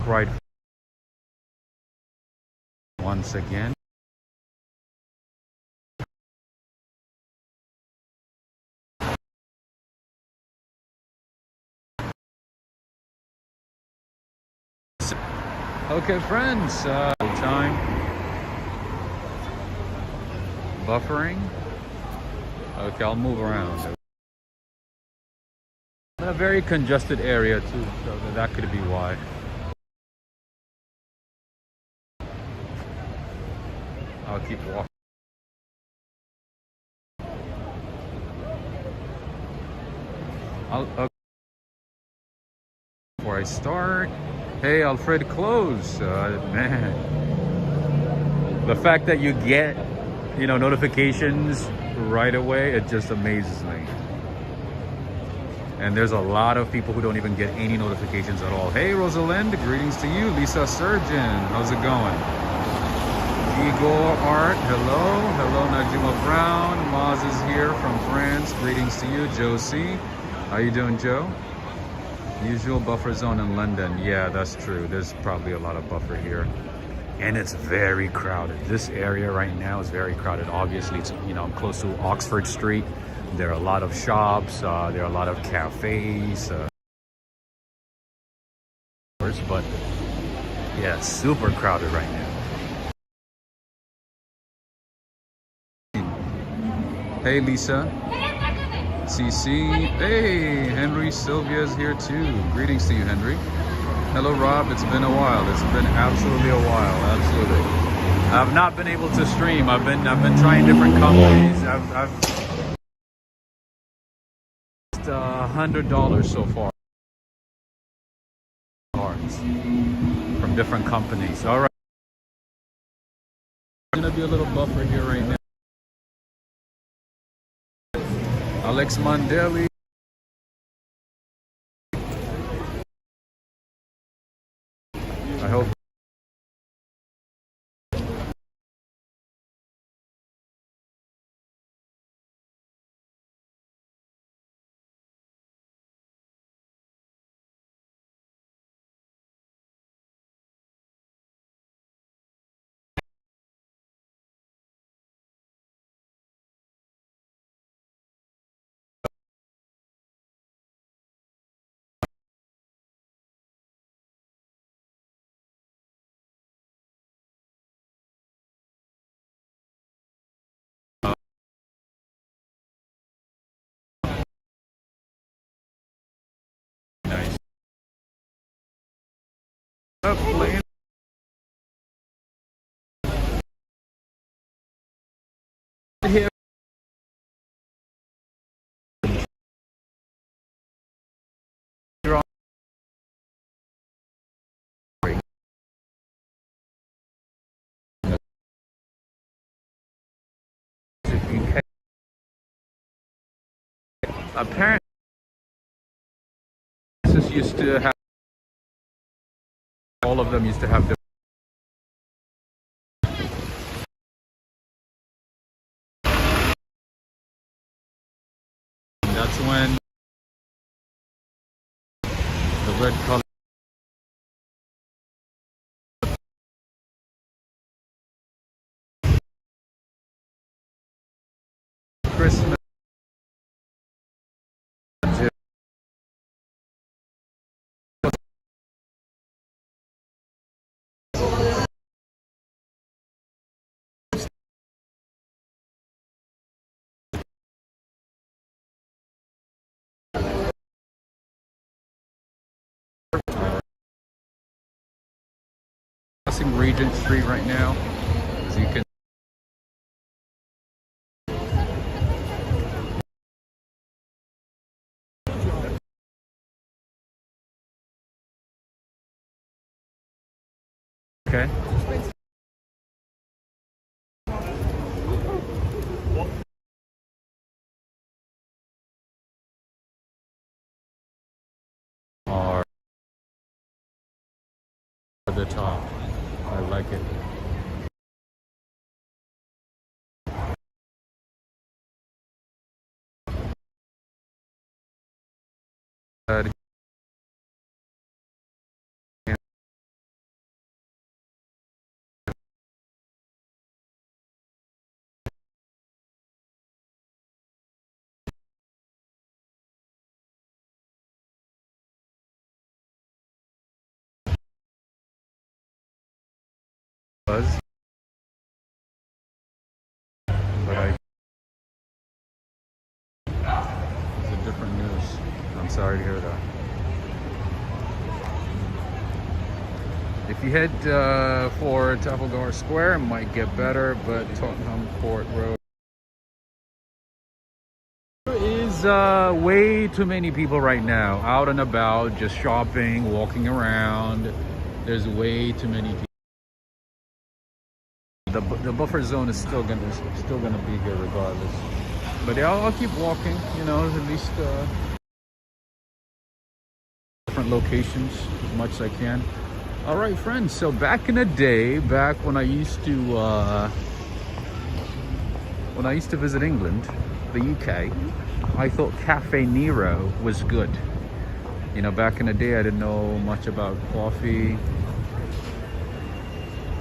right once again. Okay, friends, time buffering. Okay, I'll move around. A very congested area too, so that could be why. I'll keep walking. Before I start, hey Alfred, close, man. The fact that you get, notifications right away, it just amazes me. And there's a lot of people who don't even get any notifications at all. Hey Rosalind, greetings to you. Lisa Surgeon, how's it going? Igor Art, hello. Hello Najima Brown. Maz is here from France. Greetings to you. Josie, how you doing, Joe? Usual buffer zone in London. Yeah, that's true. There's probably a lot of buffer here. And it's very crowded. This area right now is very crowded. Obviously, it's, I'm close to Oxford Street. There are a lot of shops. There are a lot of cafes. But yeah, it's super crowded right now. Hey, Lisa. CC. Hey, Henry Sylvia's here too. Greetings to you, Henry. Hello, Rob. It's been a while. It's been absolutely a while. Absolutely. I've not been able to stream. I've been trying different companies. I've $100 so far from different companies. All right. There's gonna be a little buffer here right now. Alex Mandeli. I hope. Nice. Here. Apparently, this used to have, all of them used to have the. That's when the red color. Christmas. Crossing Regent Street right now, as you can. Okay. Or the top. I like it. But it's a different news. I'm sorry to hear that. If you head for Trafalgar Square, it might get better, but Tottenham Court Road is way too many people right now, out and about, just shopping, walking around. There's way too many people. The buffer zone is still gonna be here regardless. But yeah, I'll keep walking. You know, at least different locations as much as I can. All right, friends. So back in the day, back when I used to visit England, the UK, I thought Cafe Nero was good. You know, back in the day, I didn't know much about coffee.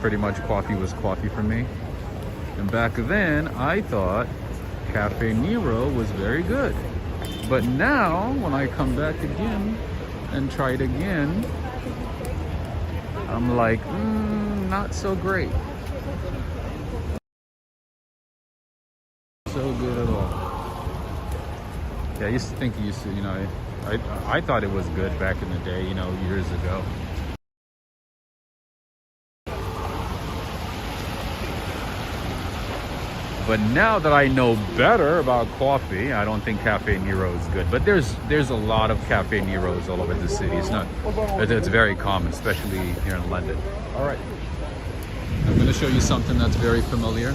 Pretty much coffee was coffee for me. And back then, I thought Cafe Nero was very good. But now, when I come back again and try it again, I'm like, not so great. So good at all. Yeah, I used to think you know, I thought it was good back in the day, you know, years ago. But now that I know better about coffee, I don't think Cafe Nero is good. But there's a lot of Cafe Neros all over the city. It's very common, especially here in London. All right, I'm going to show you something that's very familiar.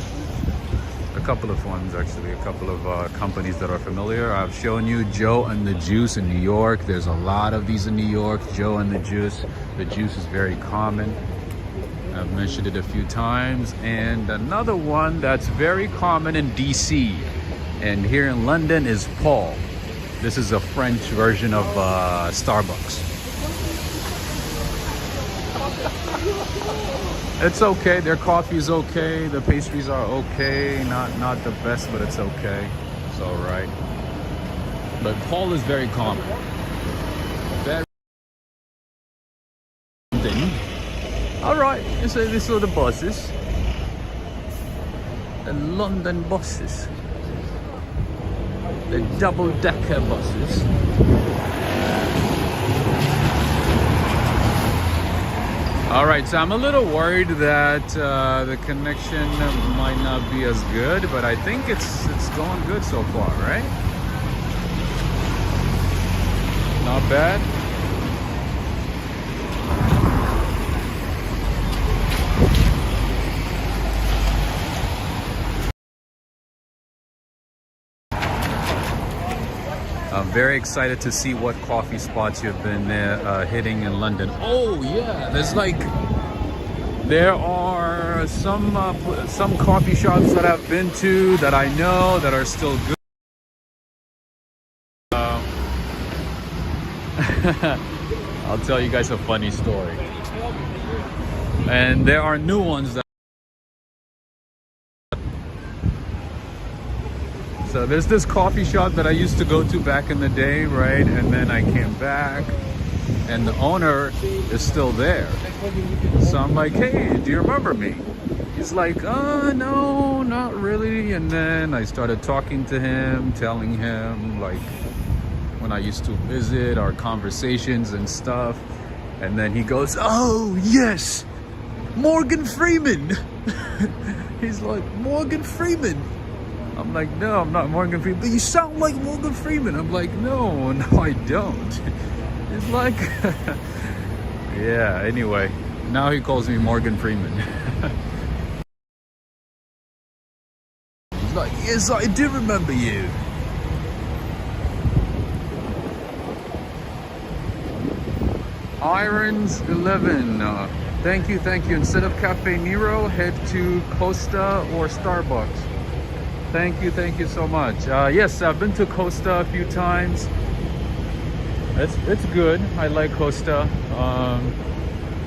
A couple of ones, actually, a couple of companies that are familiar. I've shown you Joe and the Juice in New York. There's a lot of these in New York. Joe and the Juice. The juice is very common. I've mentioned it a few times. And another one that's very common in DC and here in London is Paul. This is a French version of Starbucks. It's okay. Their coffee is okay. The pastries are okay. Not the best, but it's okay. It's all right. But Paul is very common. Very. All right. So these are the buses. The London buses. The double-decker buses. All right, so I'm a little worried that the connection might not be as good, but I think it's going good so far, right? Not bad. I'm very excited to see what coffee spots you've been hitting in London. Oh yeah, there are some coffee shops that I've been to that I know that are still good. I'll tell you guys a funny story. And there are new ones that. So there's this coffee shop that I used to go to back in the day, right? And then I came back and the owner is still there. So I'm like, hey, do you remember me? He's like, no, not really. And then I started talking to him, telling him like when I used to visit, our conversations and stuff. And then he goes, oh yes, Morgan Freeman. He's like, Morgan Freeman. I'm like, no, I'm not Morgan Freeman. But you sound like Morgan Freeman. I'm like, no, I don't. It's like, yeah, anyway. Now he calls me Morgan Freeman. He's like, yes, I do remember you. Irons 11. Thank you. Instead of Cafe Nero, head to Costa or Starbucks. Thank you so much. Yes, I've been to Costa a few times. It's good. I like Costa.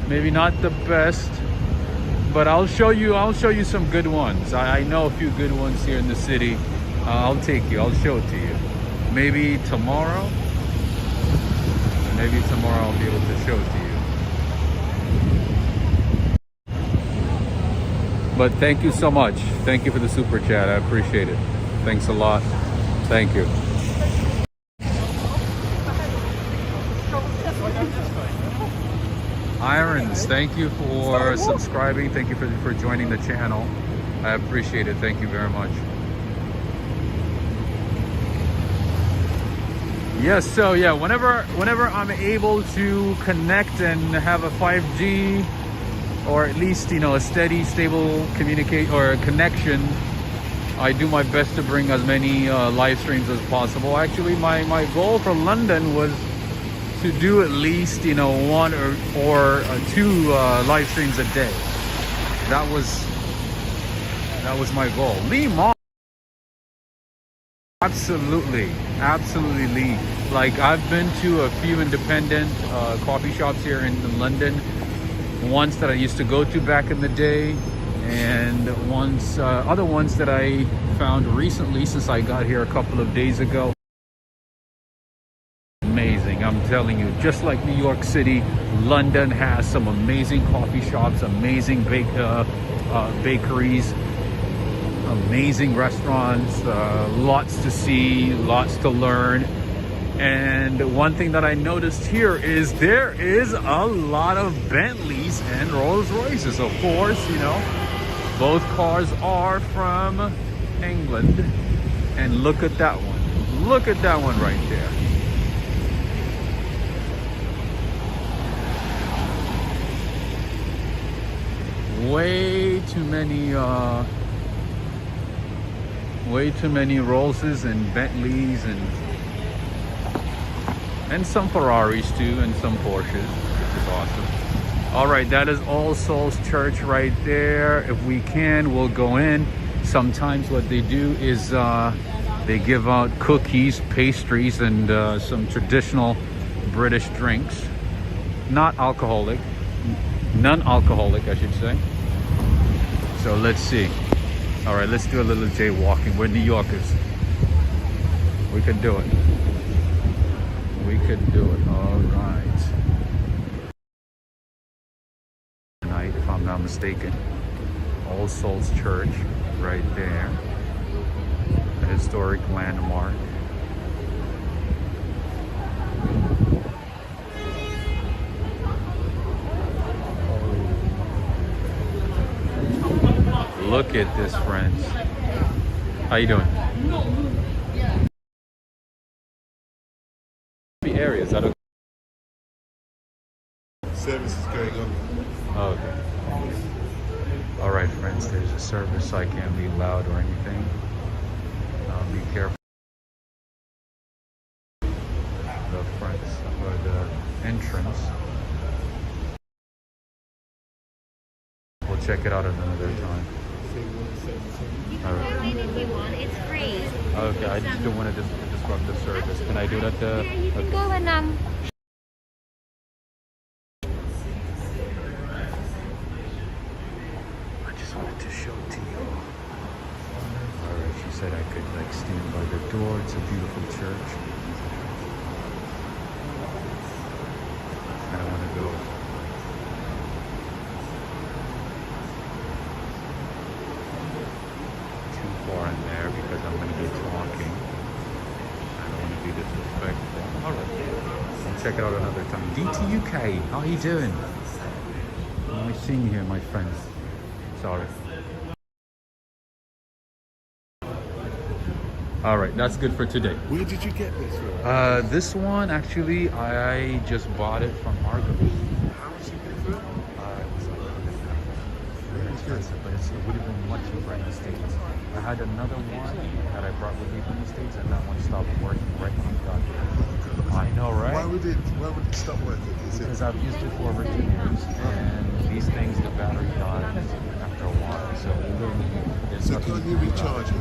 Maybe not the best, but I'll show you some good ones. I know a few good ones here in the city. I'll take you. I'll show it to you. Maybe tomorrow. Maybe tomorrow I'll be able to show it to you. But thank you so much. Thank you for the super chat. I appreciate it. Thanks a lot. Thank you. Irons, thank you for subscribing. Thank you for joining the channel. I appreciate it. Thank you very much. Yes, so yeah, whenever I'm able to connect and have a 5G or at least, you know, a steady, stable communicate or connection, I do my best to bring as many live streams as possible. Actually, my goal for London was to do at least, you know, one or two live streams a day. That was my goal. Lee Ma, absolutely Lee. Like, I've been to a few independent coffee shops here in London. Ones that I used to go to back in the day, and other ones that I found recently since I got here a couple of days ago. Amazing, I'm telling you, just like New York City, London has some amazing coffee shops, amazing bakeries, amazing restaurants, lots to see, lots to learn. And one thing that I noticed here is there is a lot of Bentleys and Rolls Royces. Of course, you know, both cars are from England. And look at that one. Look at that one right there. Way too many Rollses and Bentleys and some Ferraris too, and some Porsches, which is awesome. All right, that is All Souls Church right there. If we can, we'll go in. Sometimes what they do is they give out cookies, pastries, and some traditional British drinks. Not alcoholic, non-alcoholic, I should say. So let's see. All right, let's do a little jaywalking. We're New Yorkers. We can do it. We can do it. All right. Tonight, if I'm not mistaken, All Souls Church right there. A historic landmark. Look at this, friends. How you doing? The area, is that okay? Service is going on. Oh, okay. All right, friends, there's a service, so I can't be loud or anything. Be careful. The front or the entrance. We'll check it out at another time. Come in if you want, it's free. Okay, I just don't want to disrupt the service. Can I do that? Yeah, you can go and I just wanted to show to you. Alright, she said I could like stand by the door. It's a beautiful church. I don't want to go too far in there because I'm going to be talking. I don't want to be disrespectful. Alright, we'll check it out another time. DTUK, how are you doing? What am I seeing here, my friends? Sorry. All right, that's good for today. Where did you get this from? This one, actually, I just bought it from Argo. How much you pay for it? It was like very expensive, but it would have been much cheaper in the States. I had another one that I brought with me from the States, and that one stopped working right when I got here. I know, right? Why would it stop working? Because I've used it for over 2 years, and these things, the battery dies after a while. So literally, there's So nothing can't you you can do about recharge it?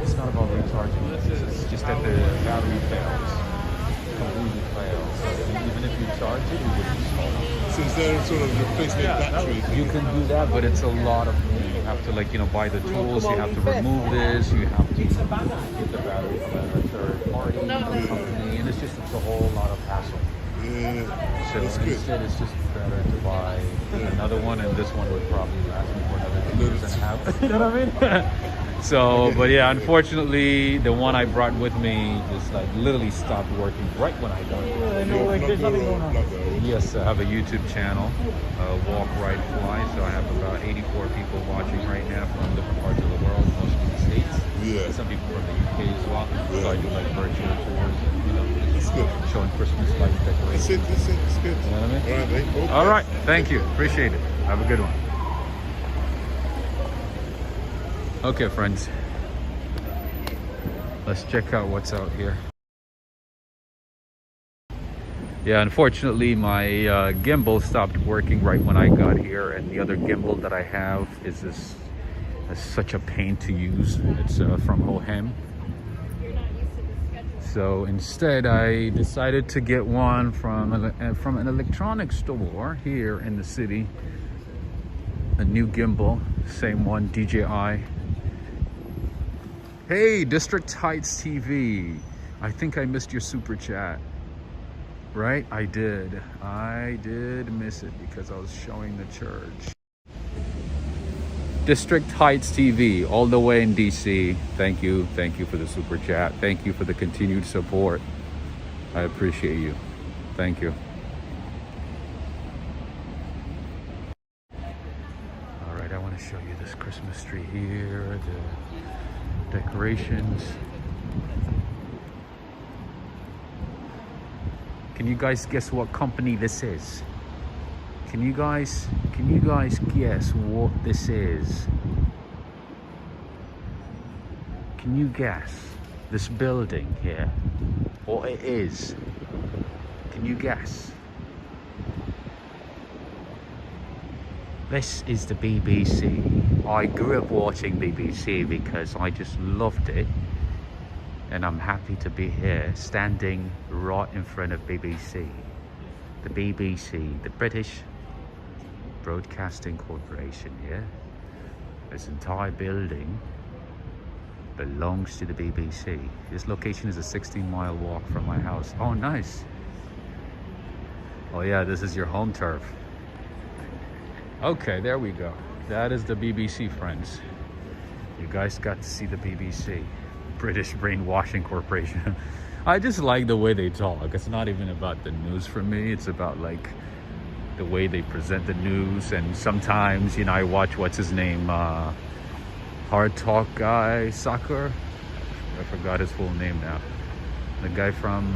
It's not about recharging. It's just that the battery fails. Completely fails. So even if you charge it, it wouldn't start. So is there a sort of replacement battery? You can do that, but it's a lot of money. You have to, like, you know, buy the tools. You have to remove this. You have to get the battery from a third party company, and it's a whole lot of hassle. Yeah, So that's good. instead, it's just better to buy another one, and this one would probably last me for another 2 years and a half. You know what I mean? So, but yeah, unfortunately, the one I brought with me just like literally stopped working right when I got it. Yes, I have a YouTube channel, Walk, Ride, Fly. So I have about 84 people watching right now from different parts of the world, mostly the States. Yeah. Some people from the UK as well. So I do like virtual tours and, That's good. showing Christmas lights, decorations. That's it. It's good. You know what I mean? All right, mate. Okay. All right. Thank you. Appreciate it. Have a good one. Okay, friends. Let's check out what's out here. Yeah, unfortunately, my gimbal stopped working right when I got here, and the other gimbal that I have is such a pain to use. It's from Hohem. So instead, I decided to get one from an electronics store here in the city. A new gimbal, same one, DJI. Hey, District Heights TV. I think I missed your super chat. Right? I did miss it because I was showing the church. District Heights TV, all the way in DC. Thank you for the super chat. Thank you for the continued support. I appreciate you. Thank you. All right, I want to show you this Christmas tree here, the decorations. Can you guys guess what company this is? Can you guys guess what this is? Can you guess this building here? What it is? Can you guess? This is the BBC. I grew up watching BBC because I just loved it. And I'm happy to be here, standing right in front of BBC. The BBC, the British Broadcasting Corporation, yeah? This entire building belongs to the BBC. This location is a 16-mile walk from my house. Oh, nice. Oh yeah, this is your home turf. Okay, there we go. That is the BBC, friends. You guys got to see the BBC. British Brainwashing Corporation. I just like the way they talk. It's not even about the news for me. It's about like the way they present the news. And sometimes, you know, I watch, what's his name? Hard Talk guy, Soccer. I forgot his full name now. The guy from,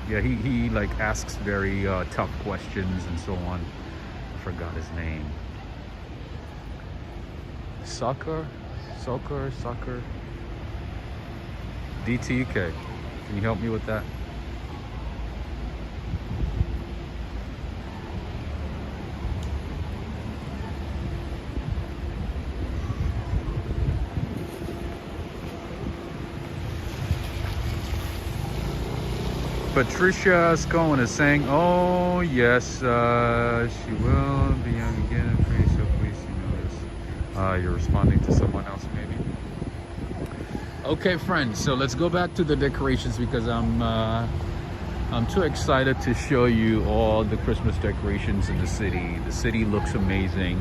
yeah, he like asks very tough questions and so on. I forgot his name. Soccer. DTK. Can you help me with that? Patricia Scowen is saying, oh yes, she will be young again. So please, you know this. You're responding to someone else, maybe. Okay, friends. So let's go back to the decorations because I'm too excited to show you all the Christmas decorations in the city. The city looks amazing.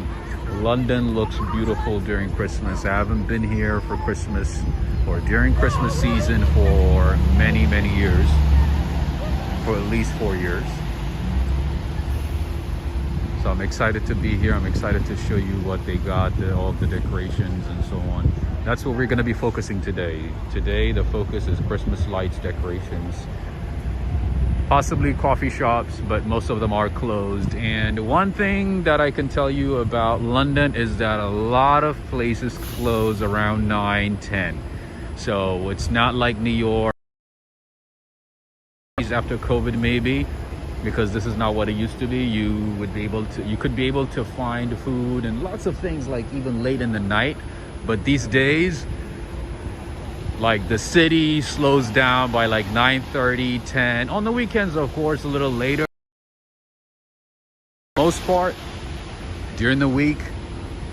London looks beautiful during Christmas. I haven't been here for Christmas or during Christmas season for many years. For at least 4 years. So I'm excited to be here. I'm excited to show you what they got, all of the decorations and so on. That's what we're going to be focusing today. Today the focus is Christmas lights, decorations, possibly coffee shops, but most of them are closed. And one thing that I can tell you about London is that a lot of places close around 9-10. So it's not like New York after COVID, maybe, because this is not what it used to be. You could be able to find food and lots of things like even late in the night. But these days, like the city slows down by like 9:30, 10. On the weekends, of course, a little later. Most part, during the week,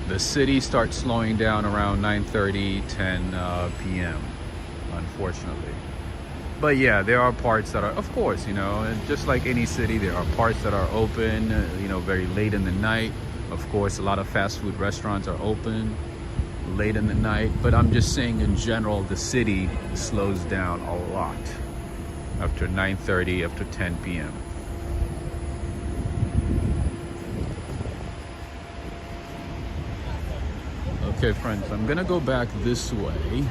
the city starts slowing down around 9:30, 10 p.m. Unfortunately. But yeah, there are parts that are, of course, you know, and just like any city, there are parts that are open, you know, very late in the night. Of course, a lot of fast food restaurants are open late in the night. But I'm just saying, in general, the city slows down a lot after 9:30, after 10 p.m. Okay, friends, I'm gonna go back this way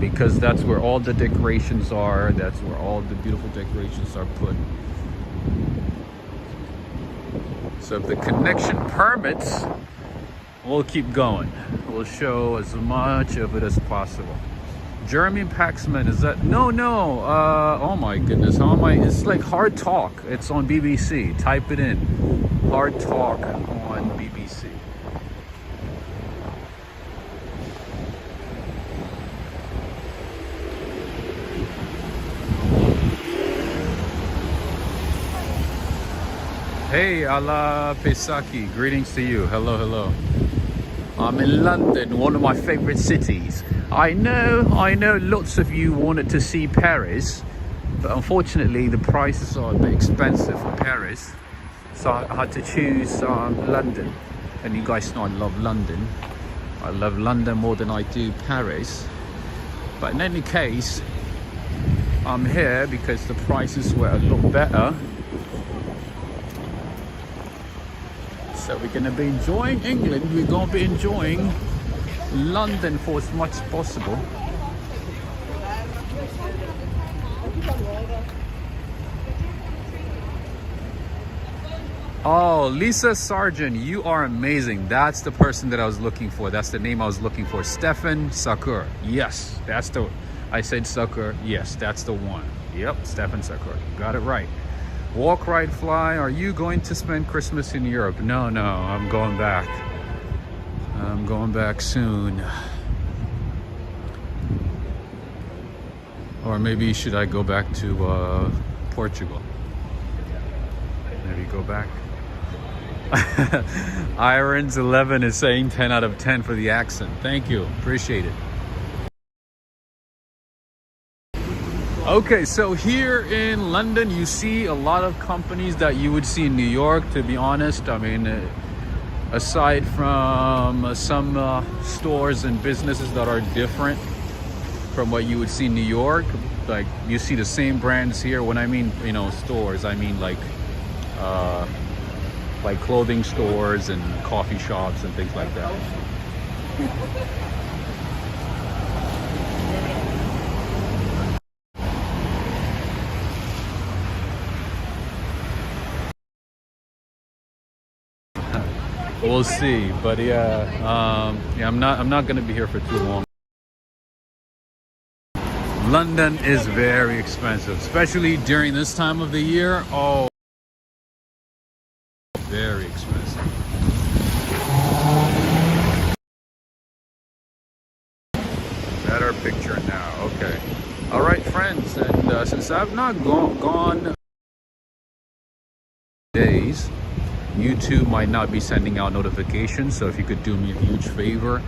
because that's where all the decorations are. That's where all the beautiful decorations are put. So if the connection permits, we'll keep going. We'll show as much of it as possible. Jeremy Paxman, is that? No. Oh my goodness, how am I? It's like Hard Talk. It's on BBC. Type it in. Hard Talk on BBC. Hey, Ala Pesaki, greetings to you. Hello. I'm in London, one of my favorite cities. I know lots of you wanted to see Paris, but unfortunately the prices are a bit expensive for Paris. So I had to choose London. And you guys know I love London. I love London more than I do Paris. But in any case, I'm here because the prices were a lot better. So we're going to be enjoying England. We're going to be enjoying London for as much as possible. Oh, Lisa Sargent, you are amazing. That's the person that I was looking for. That's the name I was looking for. Stefan Sakur. Yes, that's the... I said Sakur. Yes, that's the one. Yep, Stefan Sakur. Got it right. Walk, ride, fly. Are you going to spend Christmas in Europe? No, I'm going back. I'm going back soon. Or maybe should I go back to Portugal? Maybe go back. Irons 11 is saying 10 out of 10 for the accent. Thank you. Appreciate it. Okay, so here in London, you see a lot of companies that you would see in New York, to be honest. I mean, aside from some stores and businesses that are different from what you would see in New York, like you see the same brands here. When I mean, you know, stores, I mean like clothing stores and coffee shops and things like that. We'll see, but yeah, I'm not gonna be here for too long. London is very expensive, especially during this time of the year. Oh, very expensive. Better picture now. Okay. All right, friends, and since I've not gone days, YouTube might not be sending out notifications. So if you could do me a huge favor,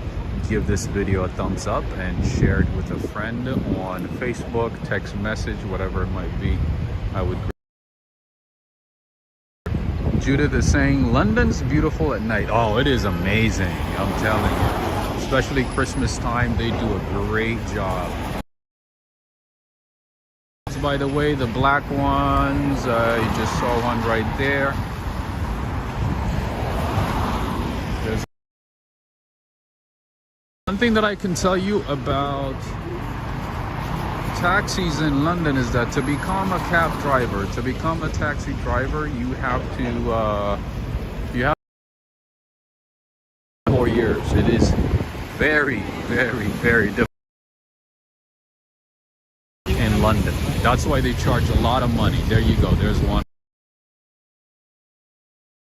give this video a thumbs up and share it with a friend on Facebook, text message, whatever it might be. I would. Judith is saying London's beautiful at night. Oh, it is amazing, I'm telling you. Especially Christmas time, they do a great job. By the way, the black ones, you just saw one right there. One thing that I can tell you about taxis in London is that to become a cab driver, to become a taxi driver, you have 4 years. It is very difficult in London. That's why they charge a lot of money. There you go. There's one.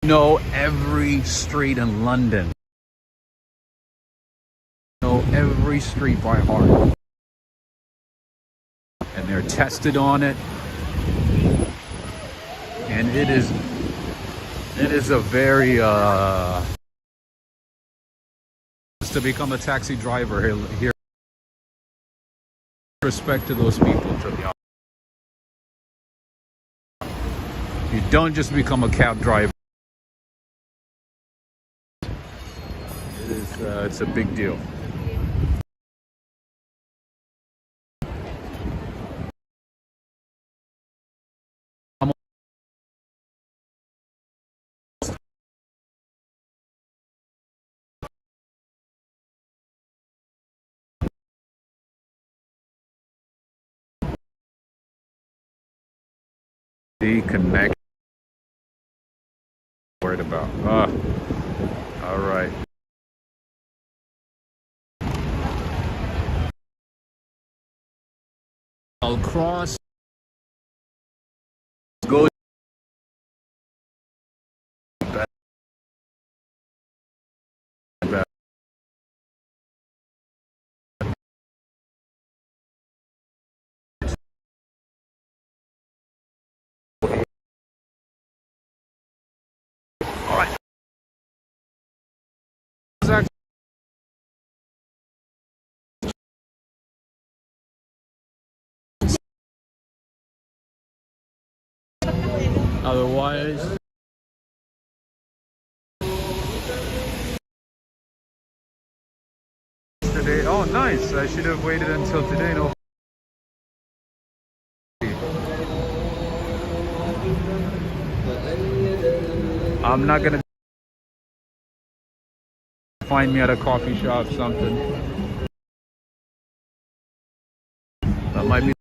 Know every street in London. Every street by heart, and they're tested on it, and it is a very to become a taxi driver here Respect to those people, to be honest. You don't just become a cab driver. It's a big deal. The connection. Worried about. All right. I'll cross. Go. Back. All right. Otherwise. Today. Oh, nice. I should have waited until today. No. I'm not gonna find me at a coffee shop, something. That might be.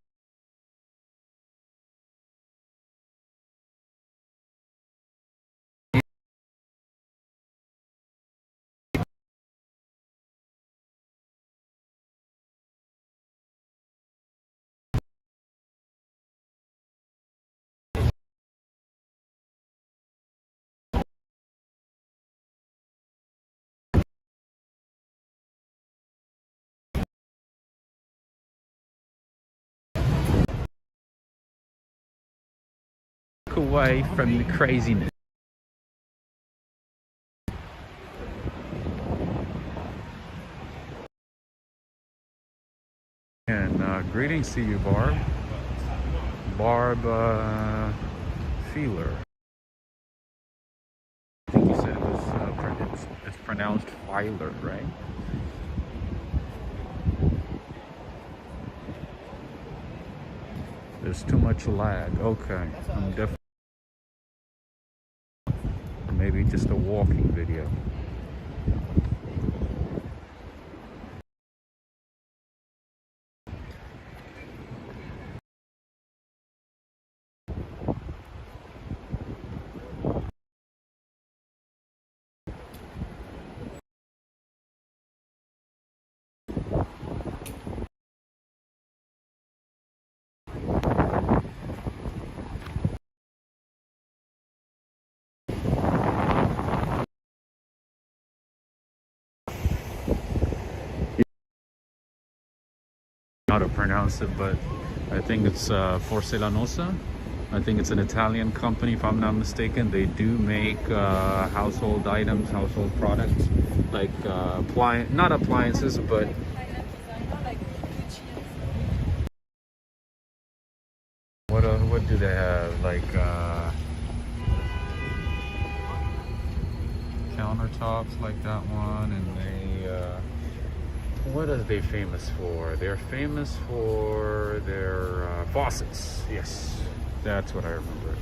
Away from the craziness. And greetings to you, Barb. Barb Feeler. I think you said it was it's pronounced Filer, right? There's too much lag. Okay, I'm definitely. Maybe just a walking video. How to pronounce it, but I think it's Porcelanosa. I think it's an Italian company, if I'm not mistaken. They do make household items, household products, like not appliances, but what do they have? Like countertops, like that one, and they. What are they famous for? They're famous for their faucets. Yes, that's what I remember.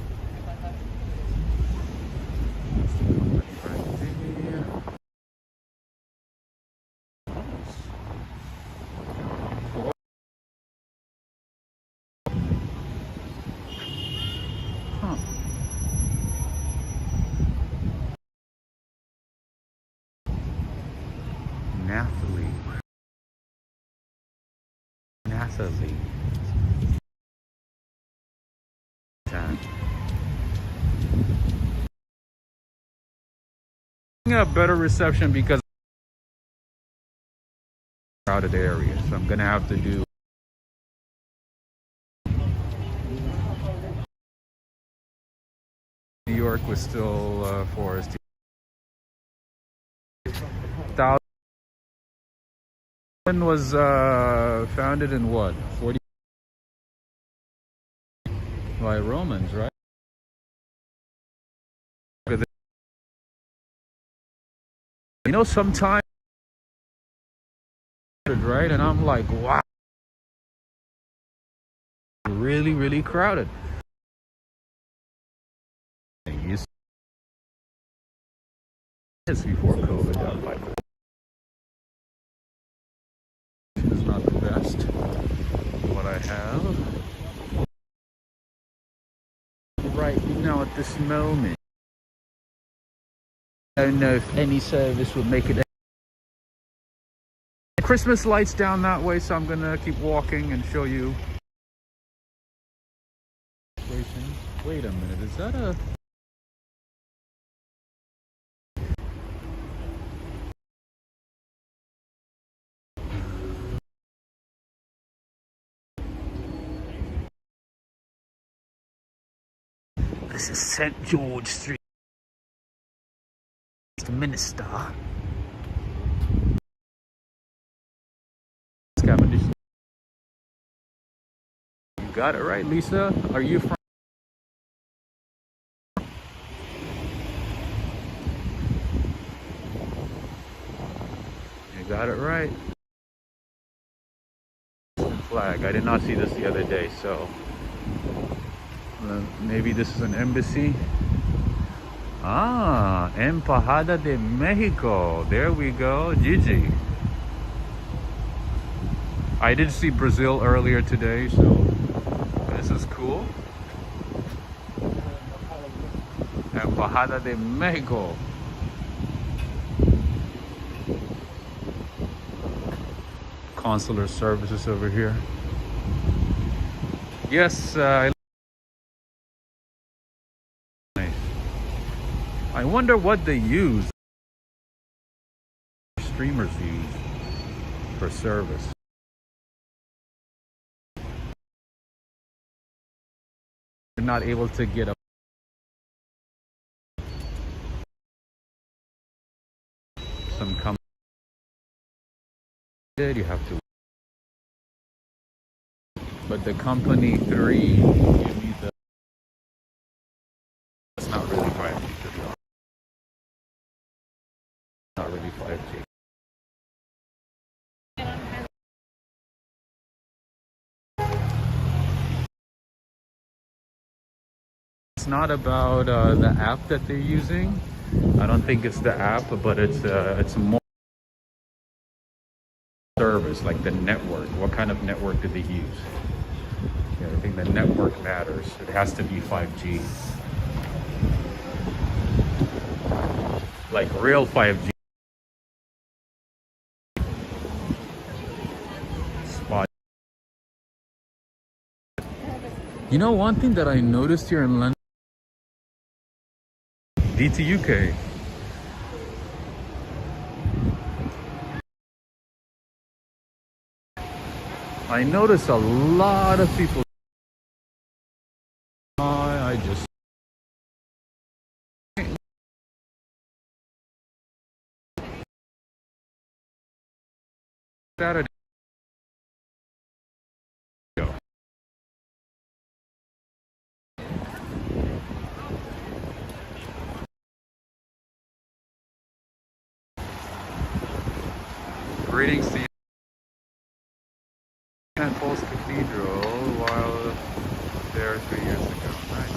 Huh. Nathalie. A better reception because crowded area, so I'm gonna have to do New York was still foresty. was founded in what? 40 by Romans, right? You know, sometimes, right? And I'm like, wow, really, really crowded. It's before COVID. I'm like, it's not the best. What I have right now at this moment, I don't know if any service would make it. Christmas lights down that way, so I'm gonna keep walking and show you. Wait a minute, is that a... This is St. George Street, Minister. You got it right, Lisa. Are you from? You got it right. Flag. I did not see this the other day, so maybe this is an embassy. Ah, Embajada de Mexico. There we go, Gigi. I did see Brazil earlier today, so this is cool. Embajada de Mexico. Consular services over here. Yes, I wonder what they use, streamers use for service. You're not able to get up some company. You have to, but the company 3, you need the. It's not really 5G, to be honest. Not really 5G. It's not about the app that they're using. I don't think it's the app, but it's more service, like the network. What kind of network did they use? Yeah, I think the network matters. It has to be 5G. Like real 5G. Spot. You know, one thing that I noticed here in London, DTUK. I notice a lot of people. I just Saturday. Greetings to you. St. Paul's Cathedral while there 3 years ago. Nice.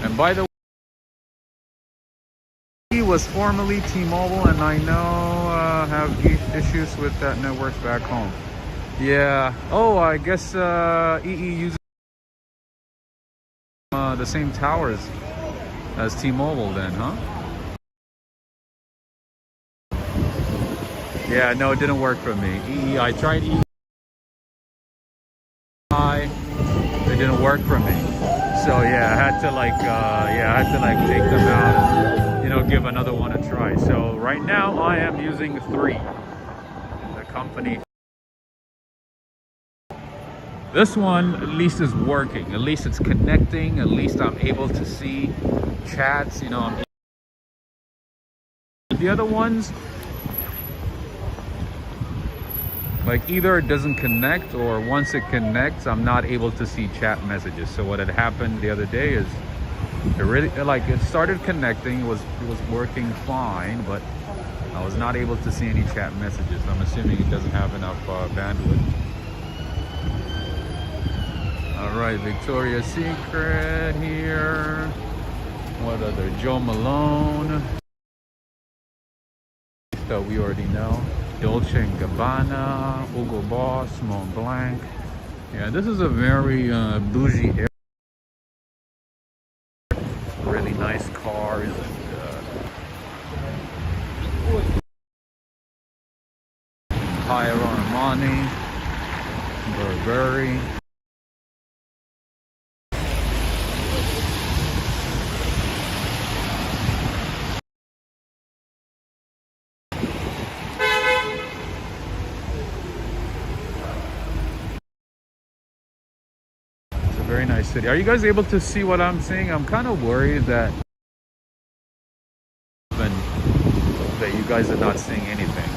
And by the way, he was formerly T-Mobile, and I know have issues with that network back home. Yeah. Oh, I guess EE uses the same towers as T-Mobile then, huh? Yeah, no, it didn't work for me. EE, I tried EE. It didn't work for me. So yeah, I had to take them out and, you know, give another one a try. So right now I am using 3. The company This one at least is working. At least it's connecting. At least I'm able to see chats. You know, the other ones, like either it doesn't connect, or once it connects, I'm not able to see chat messages. So what had happened the other day is it really, like, it started connecting. It was working fine, but I was not able to see any chat messages. I'm assuming it doesn't have enough bandwidth. All right, Victoria's Secret here. What other? Joe Malone. That we already know. Dolce & Gabbana, Hugo Boss, Mont Blanc. Yeah, this is a very bougie area. Really nice cars and Higher Armani, Burberry. Very nice city. Are you guys able to see what I'm seeing? I'm kind of worried that you guys are not seeing anything.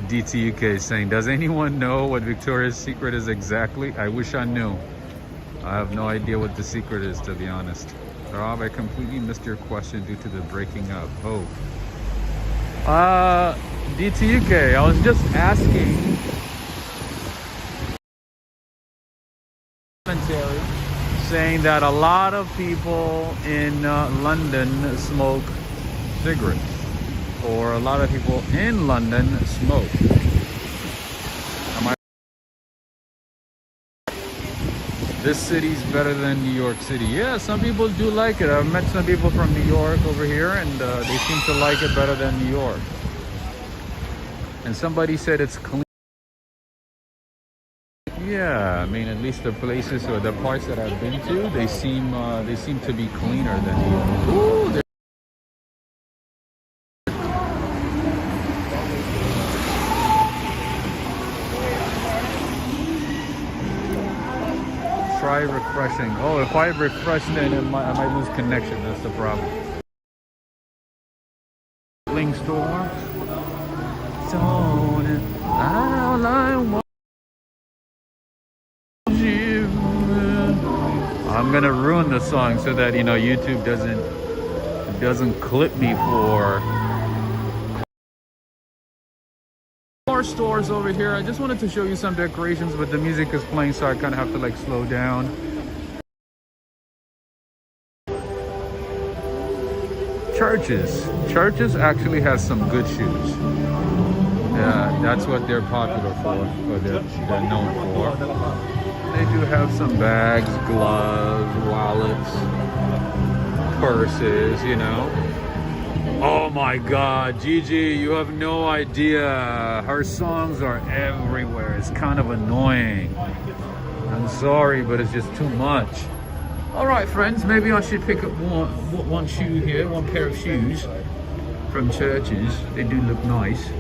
DTUK is saying, does anyone know what Victoria's Secret is exactly? I wish I knew. I have no idea what the secret is, to be honest. Rob, I completely missed your question due to the breaking up. Oh. DTUK, I was just asking. Commentary saying that a lot of people in London smoke cigarettes. Or a lot of people in London smoke. This city's better than New York City. Yeah, some people do like it. I've met some people from New York over here, and they seem to like it better than New York. And somebody said it's clean. Yeah, I mean, at least the places or the parts that I've been to, they seem to be cleaner than New York. Ooh, try refreshing. Oh, if I refresh, then I might lose connection. That's the problem. Link store. All I want you. I'm gonna ruin the song so that YouTube doesn't clip me for more stores over here. I just wanted to show you some decorations, but the music is playing, so I kind of have to like slow down. Churches actually has some good shoes. Yeah, that's what they're popular for, or they're known for. They do have some bags, gloves, wallets, purses, Oh my God, Gigi, you have no idea. Her songs are everywhere. It's kind of annoying. I'm sorry, but it's just too much. All right, friends, maybe I should pick up one shoe here, one pair of shoes from Churches. They do look nice.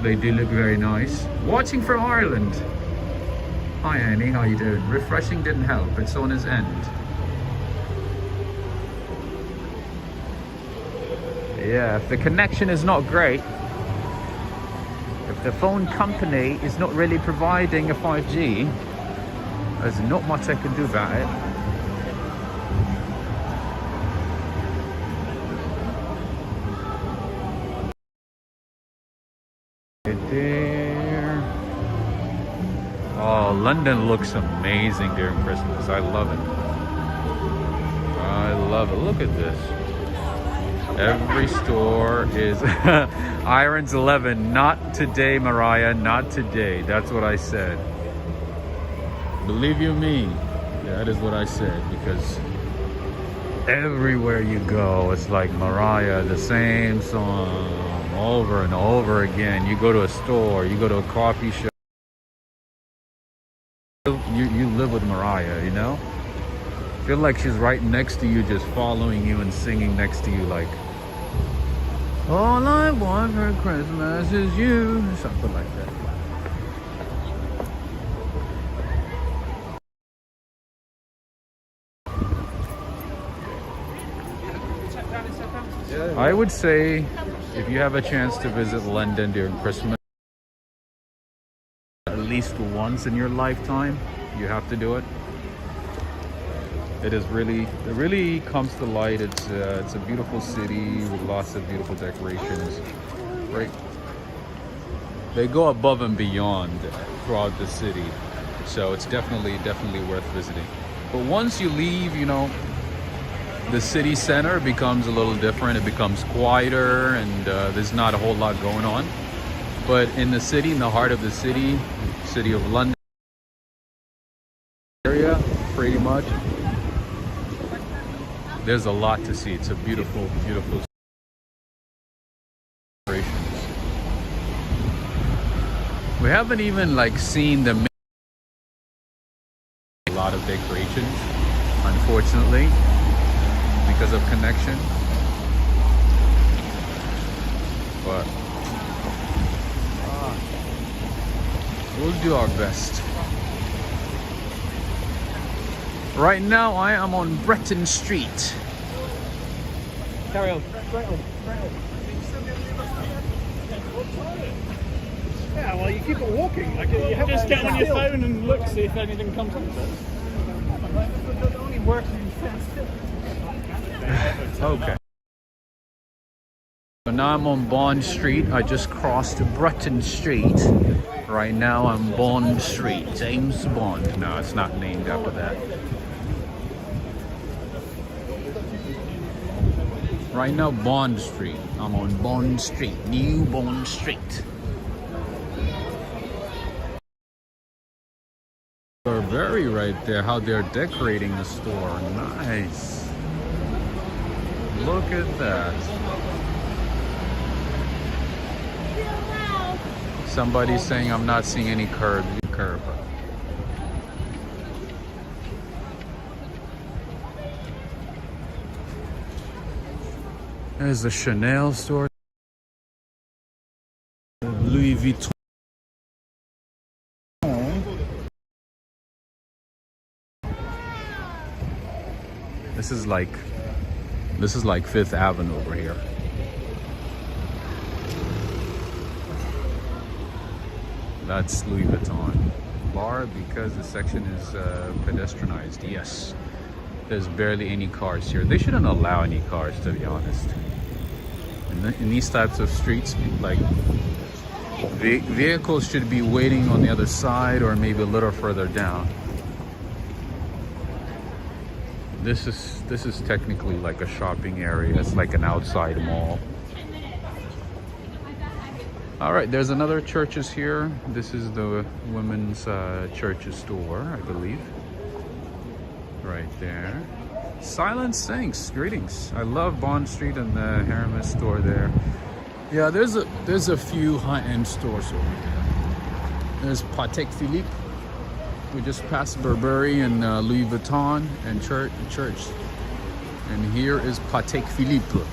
They do look very nice. Watching from Ireland. Hi, Annie, how you doing? Refreshing didn't help. It's on his end. Yeah, if the connection is not great, if the phone company is not really providing a 5G, there's not much I can do about it. There. Oh, London looks amazing during Christmas. I love it. I love it. Look at this. Every store is Irons 11. Not today, Mariah. Not today. That's what I said. Believe you me, that is what I said, because everywhere you go, it's like Mariah, the same song over and over again. You go to a store, you go to a coffee shop. You live with Mariah, you know? Feel like she's right next to you, just following you and singing next to you, like, all I want for Christmas is you, something like that. I would say if you have a chance to visit London during Christmas, at least once in your lifetime, you have to do it. It really comes to light. It's a beautiful city with lots of beautiful decorations. Right, they go above and beyond throughout the city, so it's definitely worth visiting. But once you leave, you know, the city center becomes a little different. It becomes quieter, and there's not a whole lot going on. But in the city, in the heart of the city of London area, pretty much, there's a lot to see. It's a beautiful decorations. We haven't even like seen a lot of decorations, unfortunately, because of connection. But we'll do our best. Right now I am on Breton Street. Carry on. Yeah, well, you keep it walking. Like, you have just get on your phone and look, see if anything comes up. It only works when you stand still. Okay. So now I'm on Bond Street. I just crossed Breton Street. Right now I'm Bond Street. James Bond. No, it's not named after that. Right now, Bond Street. I'm on Bond Street, New Bond Street. Burberry right there, how they're decorating the store. Nice. Look at that. Somebody's saying I'm not seeing any curb. There's the Chanel store. Louis Vuitton. This is like Fifth Avenue over here. That's Louis Vuitton. Bar because the section is pedestrianized. Yes. There's barely any cars here. They shouldn't allow any cars, to be honest. In these types of streets, like vehicles should be waiting on the other side or maybe a little further down. This is technically like a shopping area. It's like an outside mall. All right, there's another Churches here. This is the women's Churches store, I believe. Right there. Silent Sinks, greetings. I love Bond Street and the Hermes store there. Yeah, there's a few high-end stores over here. There's Patek Philippe. We just passed Burberry and Louis Vuitton and Church. And here is Patek Philippe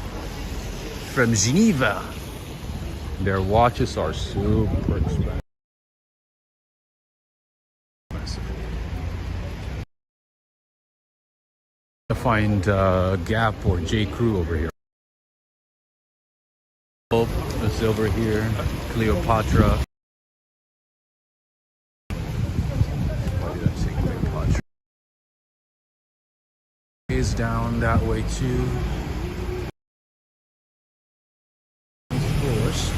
from Geneva. Their watches are super expensive. To find Gap or J. Crew over here. The silver here, Cleopatra. Is down that way too. Of course.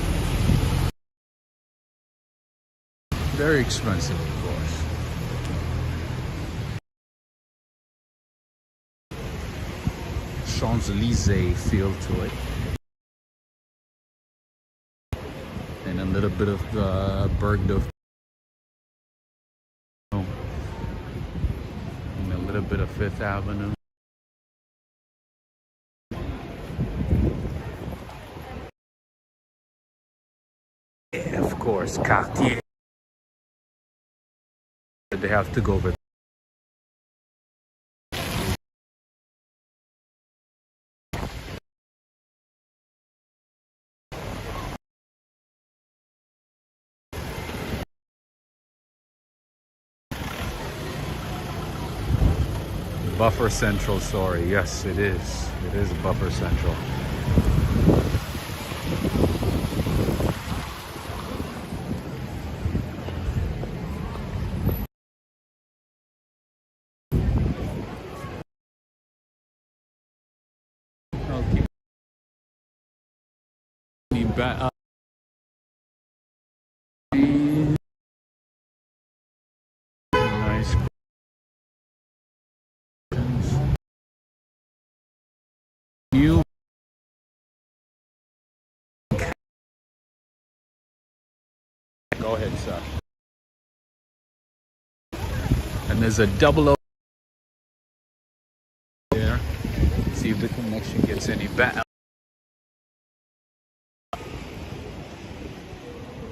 Very expensive, of course. Champs-Élysées feel to it. And a little bit of Bergdorf. And a little bit of Fifth Avenue. Yeah, of course, Cartier. They have to go with. Buffer Central, sorry. Yes, it is. It is Buffer Central. I'll keep me back. Nice. New. Go ahead, sir. And there's a double O there. See if the connection gets any better.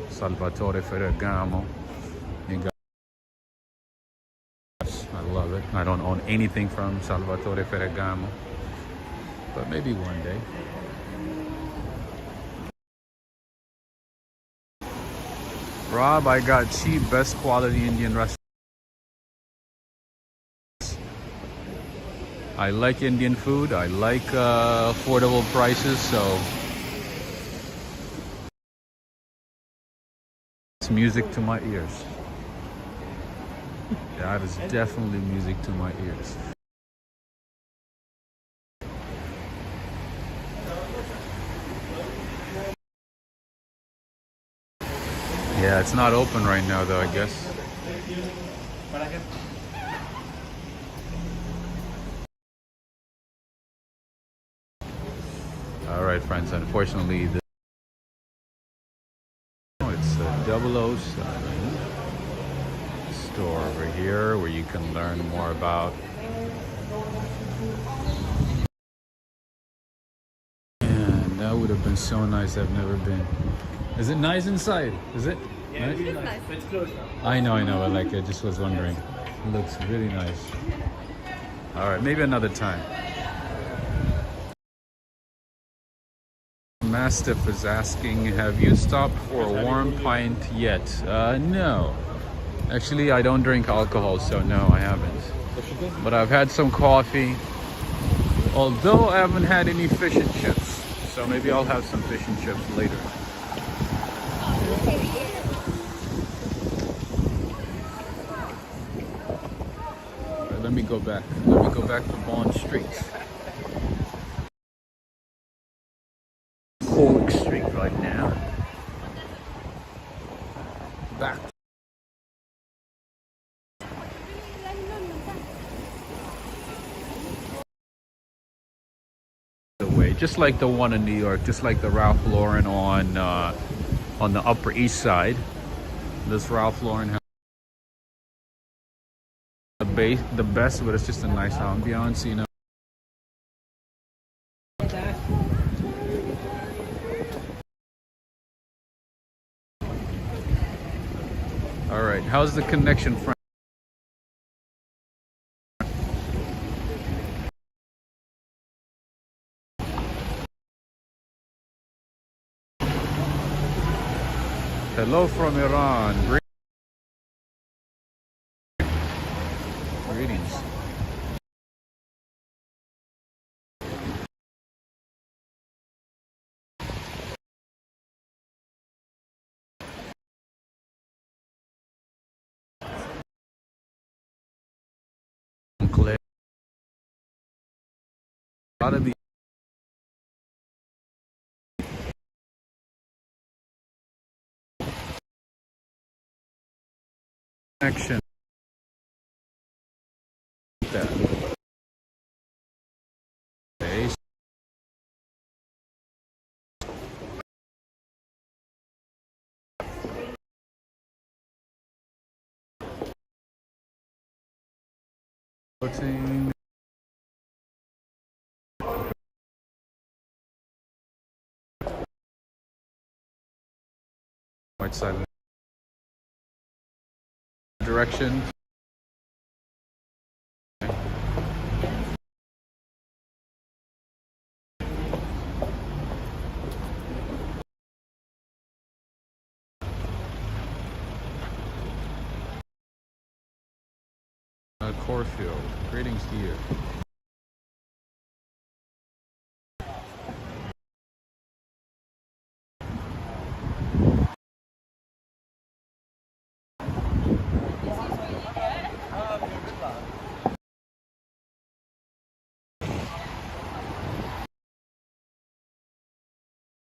Salvatore Ferragamo. You got. I love it. I don't own anything from Salvatore Ferragamo, but maybe one day. Rob, I got cheap, best quality Indian restaurants. I like Indian food. I like affordable prices, so it's music to my ears. That is definitely music to my ears. Yeah, it's not open right now though, I guess. All right, friends, unfortunately, it's a 007 store over here where you can learn more about. And that would have been so nice. I've never been. Is it nice inside? Is it? Yeah, nice? it's nice. It's closed now. I know, but like I just was wondering. It looks really nice. All right, maybe another time. Mastiff is asking, have you stopped for a warm pint yet? No. Actually, I don't drink alcohol, so no, I haven't. But I've had some coffee. Although I haven't had any fish and chips. So maybe I'll have some fish and chips later. Right, let me go back. Let me go back to Bond Street. Pollock Street right now. Back. The way, just like the one in New York, just like the Ralph Lauren on the Upper East Side. This Ralph Lauren has the best, but it's just a nice ambiance, you know. All right, how's the connection, friend? Hello from Iran. Greetings. Claire. A lot of the connection. That. Okay. Floating. White side direction. Corfield. Greetings to you.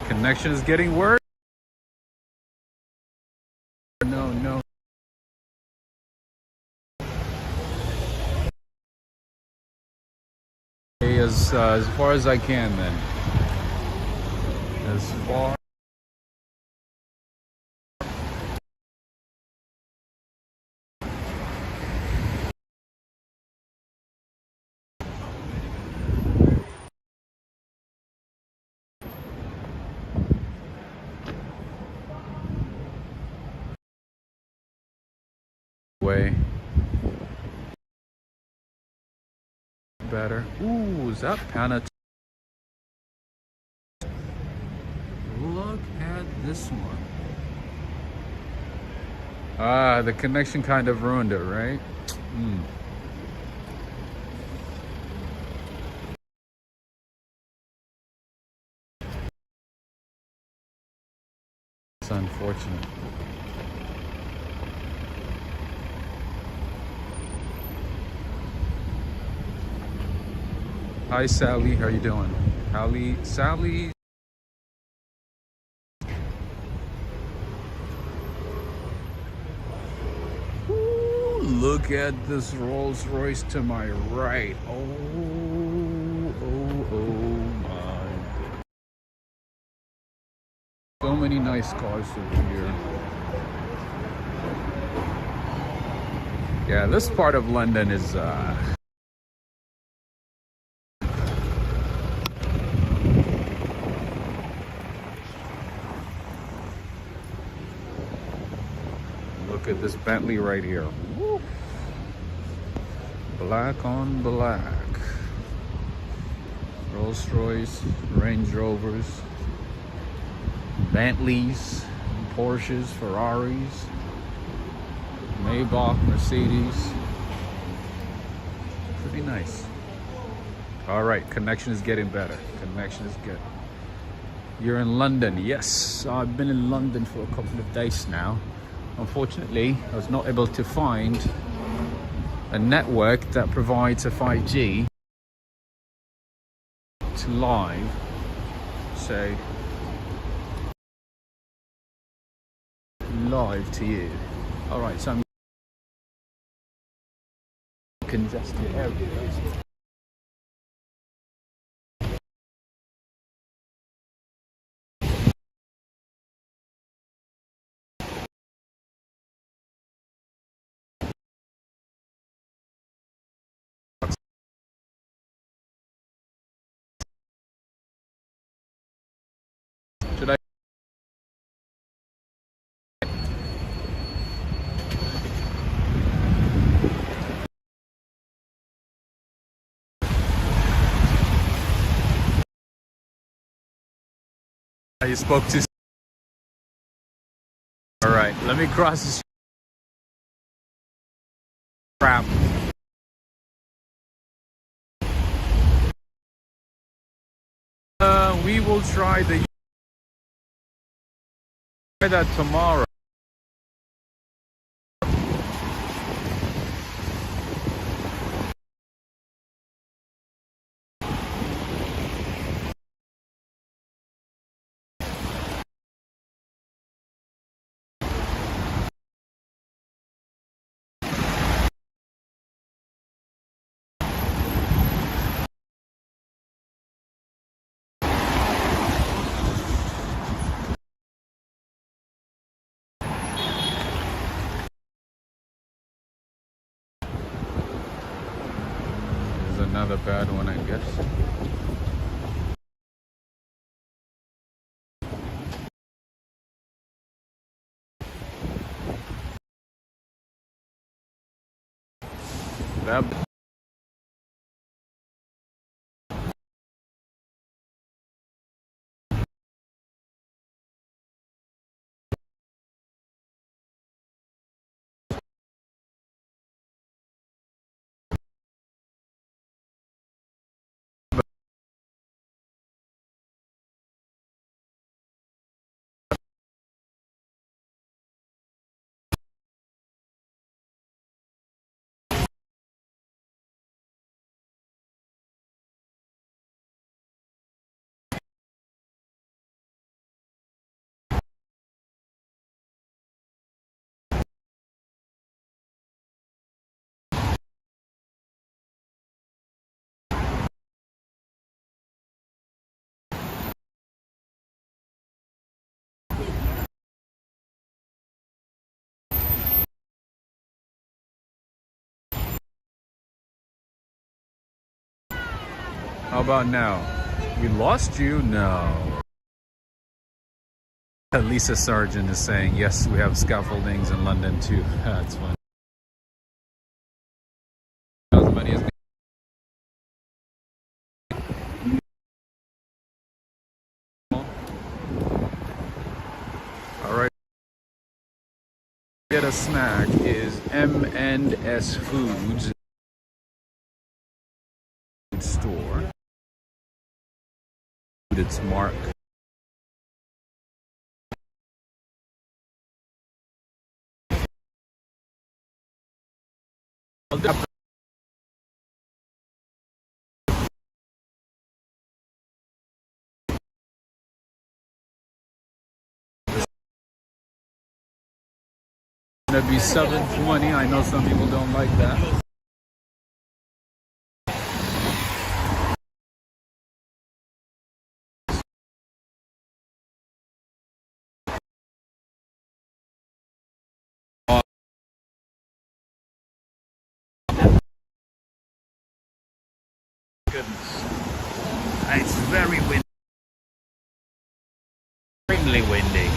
Connection is getting worse. No, no. Okay, as far as I can then. As far. Way. Better. Ooh, is that Pana? Look at this one. Ah, the connection kind of ruined it, right? It's unfortunate. Hi Sally, how you doing? Sally. Ooh, look at this Rolls Royce to my right. Oh my. So many nice cars over here. Yeah, this part of London is look at this Bentley right here. Woo. Black on black. Rolls Royce, Range Rovers, Bentleys, Porsches, Ferraris, Maybach, Mercedes. Pretty nice. All right, connection is getting better. Connection is good. You're in London. Yes, I've been in London for a couple of days now. Unfortunately, I was not able to find a network that provides a 5G to live, say, live to you. All right, so I'm congested areas. Should I? You spoke to. All right, let me cross this crap. We will try that tomorrow. Another bad one, I guess. That How about now? We lost you? No. Lisa Sargent is saying, yes, we have scaffoldings in London too. That's funny. As many as all right. Get a snack is M&S Foods store. It's Mark. Gonna be 7:20. I know some people don't like that. Goodness. It's very windy. Extremely windy.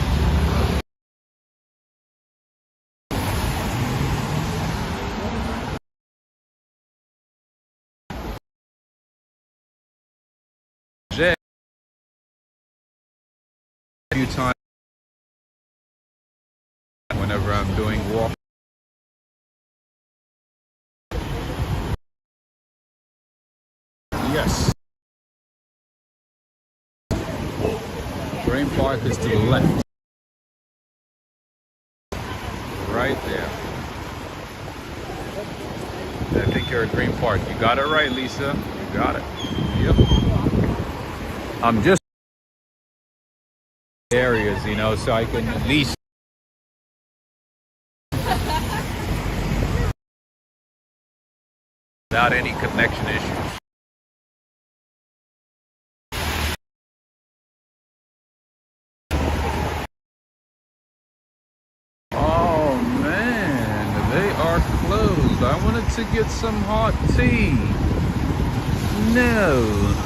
A few times whenever I'm doing walk. Yes. Green Park is to the left. Right there. I think you're at Green Park. You got it right, Lisa. You got it. Yep. I'm just areas, you know, so I can at least without any connection issues. Oh man, they are closed. I wanted to get some hot tea. No.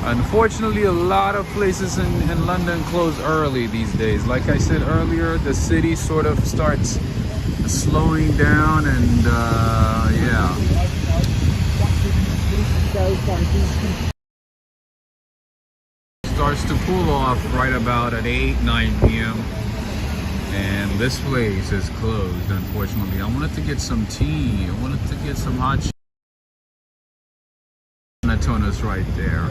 Unfortunately, a lot of places in London close early these days. Like I said earlier, the city sort of starts slowing down and yeah. Starts to cool off right about at 8-9 p.m. And this place is closed, unfortunately. I wanted to get some tea. I wanted to get some hot tea. Toner's right there.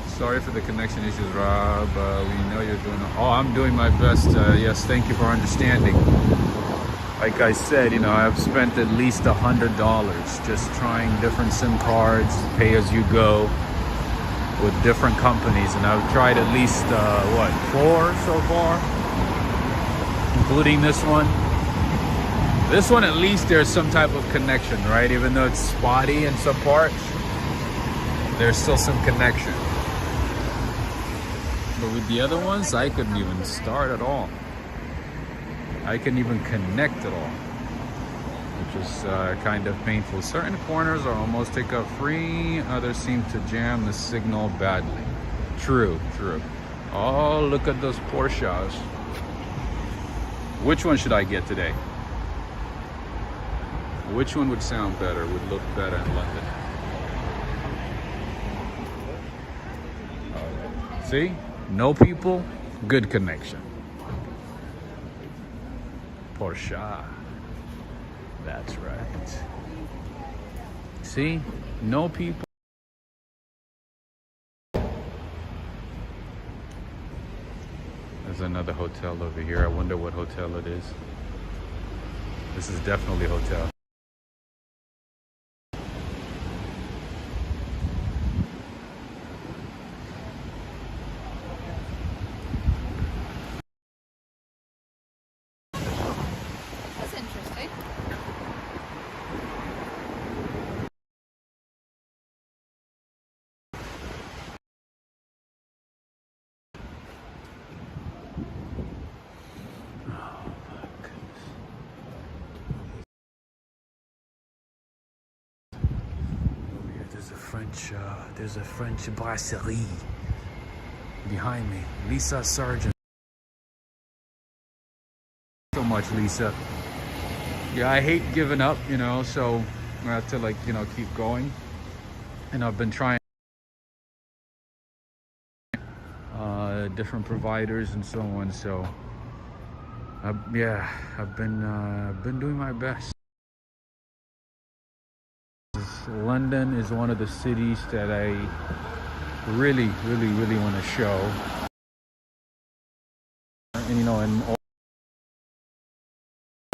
Sorry for the connection issues, Rob. We know you're doing. Oh, I'm doing my best. Yes, thank you for understanding. Like I said, you know, I've spent at least $100 just trying different SIM cards, pay as you go, with different companies, and I've tried at least 4 so far, including this one. This one, at least there's some type of connection, right? Even though it's spotty in some parts, there's still some connection. But with the other ones, I couldn't even start at all. I couldn't even connect at all, which is kind of painful. Certain corners are almost take up free, others seem to jam the signal badly. True, true. Oh, look at those Porsches. Which one should I get today? Which one would sound better, would look better in London? See? No people, good connection. Porsche. That's right. See? No people. There's another hotel over here. I wonder what hotel it is. This is definitely a hotel. French brasserie behind me. Lisa Sargent. So much, Lisa. Yeah, I hate giving up, you know, so I have to, like, you know, keep going. And I've been trying different providers and so on. So yeah, I've been doing my best. London is one of the cities that I really want to show. And you know, and all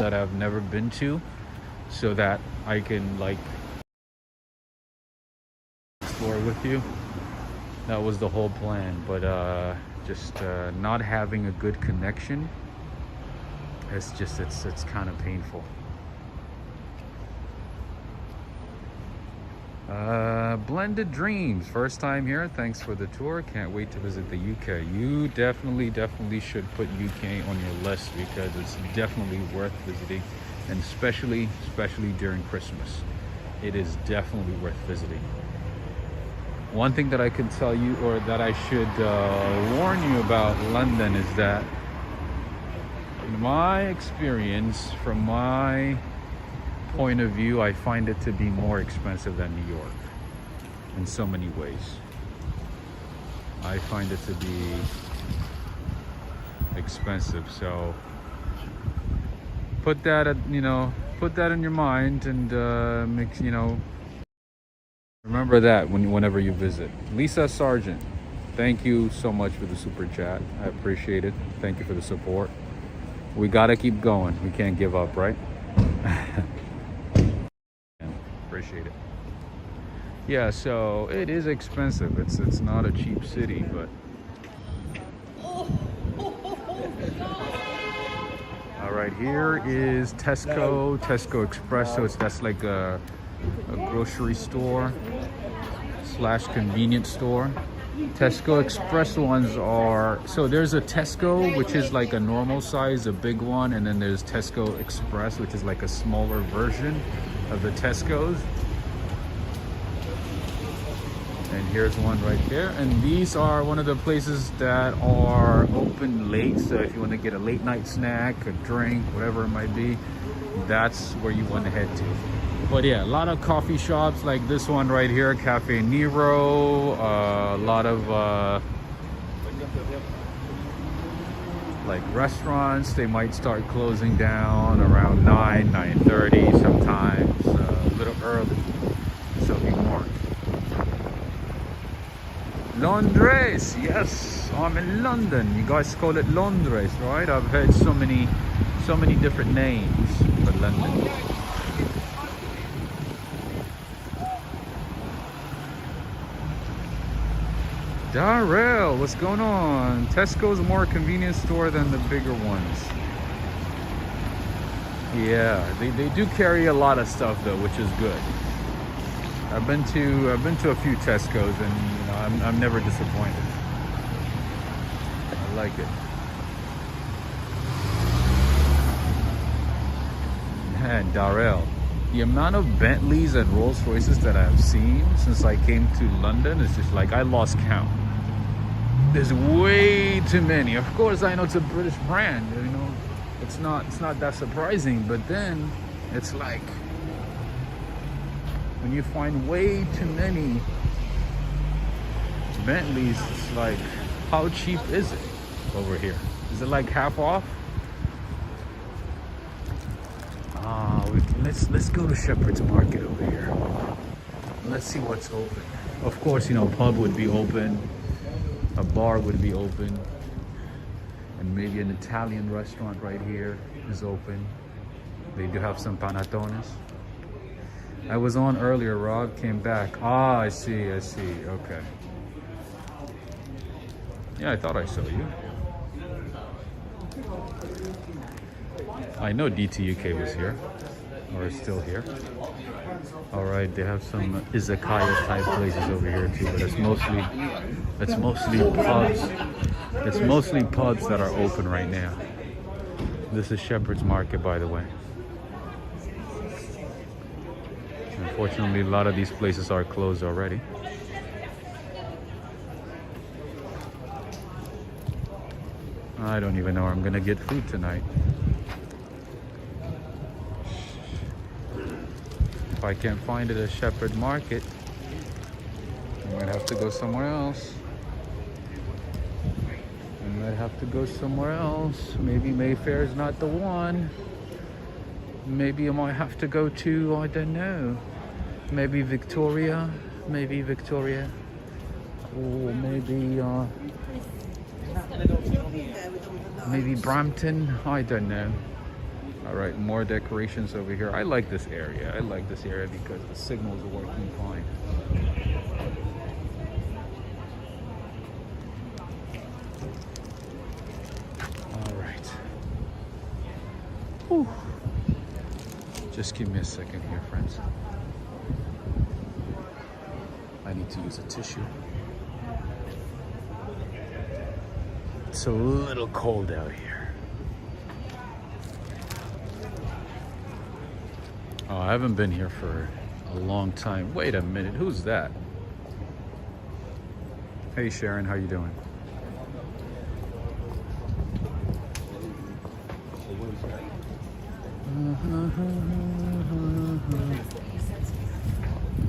that I've never been to, so that I can like explore with you. That was the whole plan, but just not having a good connection, it's kind of painful. Blended Dreams, first time here. Thanks for the tour. Can't wait to visit the UK. You definitely should put UK on your list, because it's definitely worth visiting, and especially during Christmas. It is definitely worth visiting. One thing that I can tell you, or that I should warn you about London, is that in my experience, from my point of view, I find it to be more expensive than New York in so many ways. I find it to be expensive, so put that in your mind, and remember that whenever you visit. Lisa Sargent, thank you so much for the super chat. I appreciate it. Thank you for the support. We gotta keep going. We can't give up, right? Appreciate it. Yeah, so it is expensive. It's not a cheap city, but all right, here is Tesco Express. So that's like a grocery store / convenience store. Tesco Express ones are, so there's a Tesco, which is like a normal size, a big one, and then there's Tesco Express, which is like a smaller version of the Tesco's. And here's one right there. And these are one of the places that are open late. So if you want to get a late night snack, a drink, whatever it might be, that's where you want to head to. But yeah, a lot of coffee shops like this one right here, Cafe Nero. A lot of like restaurants, they might start closing down around 9:30 sometimes, a little early, so be warned. Londres, yes, I'm in London. You guys call it Londres, right? I've heard so many different names for London. Darrell, what's going on? Tesco's a more convenient store than the bigger ones. Yeah, they do carry a lot of stuff though, which is good. I've been to a few Tesco's, and you know, I'm never disappointed. I like it. Man, Darrell, the amount of Bentleys and Rolls Royces that I've seen since I came to London is just like, I lost count. There's way too many. Of course, I know it's a British brand, you know, it's not that surprising, but then it's like, when you find way too many Bentleys, it's like, how cheap is it over here? Is it like half off? Let's go to Shepherd's Market over here. Let's see what's open. Of course, you know, pub would be open, a bar would be open, and maybe an Italian restaurant right here is open. They do have some panettones. I was on earlier, Rob came back. Ah, I see, okay. Yeah, I thought I saw you. I know DTUK was here, or is still here. All right, they have some izakaya type places over here too, but it's mostly pubs. It's mostly pubs that are open right now. This is Shepherd's Market, by the way. Unfortunately, a lot of these places are closed already. I don't even know where I'm gonna get food tonight. If I can't find it at Shepherd Market, I might have to go somewhere else. I might have to go somewhere else. Maybe Mayfair is not the one. Maybe I might have to go to, I don't know. Maybe Victoria. Maybe Victoria. Or maybe Brampton. I don't know. All right, more decorations over here. I like this area. I like this area because the signals are working fine. All right. Whew. Just give me a second here, friends. I need to use a tissue. It's a little cold out here. Oh, I haven't been here for a long time. Wait a minute, who's that? Hey Sharon, how you doing?